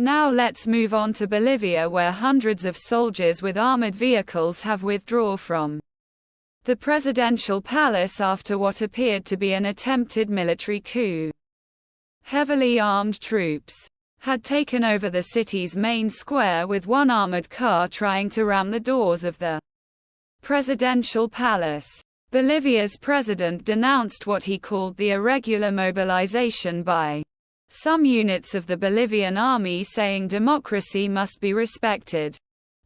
Now let's move on to Bolivia, where hundreds of soldiers with armored vehicles have withdrawn from the presidential palace after what appeared to be an attempted military coup. Heavily armed troops had taken over the city's main square, with one armored car trying to ram the doors of the presidential palace. Bolivia's president denounced what he called the irregular mobilization by some units of the Bolivian army, saying democracy must be respected.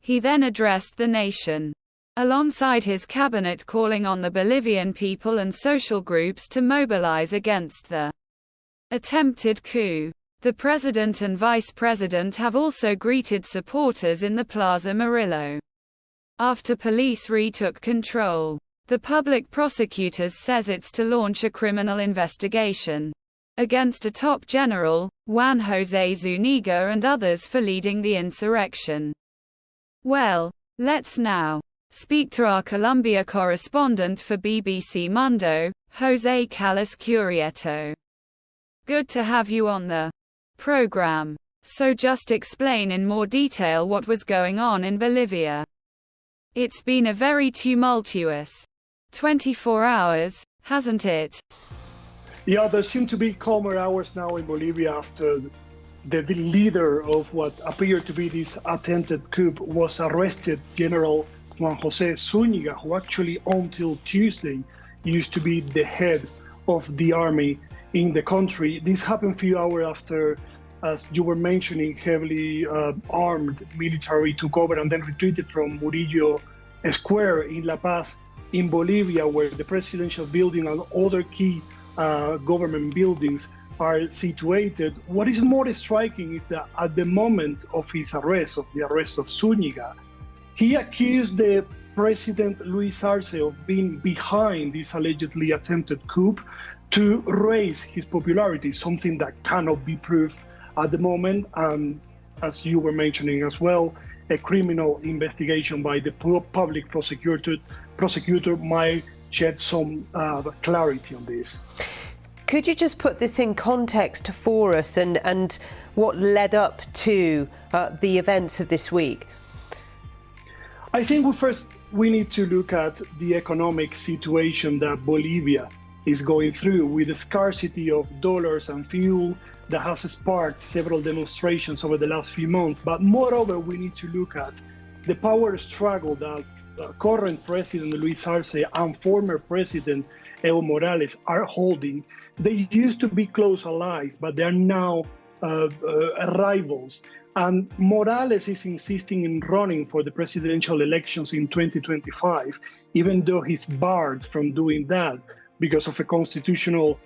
He then addressed the nation alongside his cabinet, calling on the Bolivian people and social groups to mobilize against the attempted coup. The president and vice president have also greeted supporters in the Plaza Murillo after police retook control. The public prosecutor says it's to launch a criminal investigation against a top general, Juan Jose Zuniga, and others for leading the insurrection. Well, let's now speak to our Colombia correspondent for BBC Mundo, Jose Callas Curieto. Good to have you on the program. So just explain in more detail what was going on in Bolivia. It's been a very tumultuous 24 hours, hasn't it? Yeah, there seem to be calmer hours now in Bolivia after the leader of what appeared to be this attempted coup was arrested, General Juan Jose Zuniga, who actually until Tuesday used to be the head of the army in the country. This happened a few hours after, as you were mentioning, heavily armed military took over and then retreated from Murillo Square in La Paz in Bolivia, where the presidential building and other key government buildings are situated. What is more striking is that at the moment of his arrest, of the arrest of Zuniga, he accused the President Luis Arce of being behind this allegedly attempted coup to raise his popularity, something that cannot be proved at the moment. And as you were mentioning as well, a criminal investigation by the public prosecutor might shed some clarity on this. Could you just put this in context for us and what led up to the events of this week? I think we need to look at the economic situation that Bolivia is going through, with the scarcity of dollars and fuel that has sparked several demonstrations over the last few months. But moreover, we need to look at the power struggle that current President Luis Arce and former President Evo Morales are holding. They used to be close allies, but they are now rivals. And Morales is insisting in running for the presidential elections in 2025, even though he's barred from doing that because of a constitutional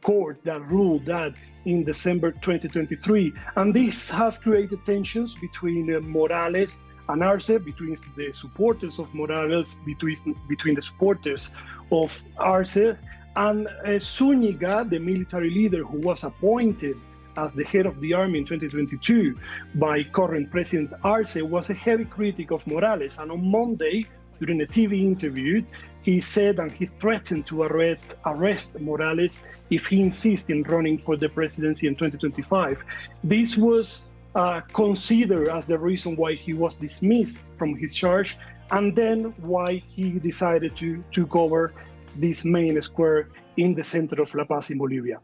court that ruled that in December 2023. And this has created tensions between Morales and Arce, between the supporters of Morales, between the supporters of Arce, and Zuniga, the military leader who was appointed as the head of the army in 2022 by current President Arce, was a heavy critic of Morales. And on Monday, during a TV interview, he said and he threatened to arrest Morales if he insists in running for the presidency in 2025. This was considered as the reason why he was dismissed from his charge, and then why he decided to cover this main square in the center of La Paz in Bolivia.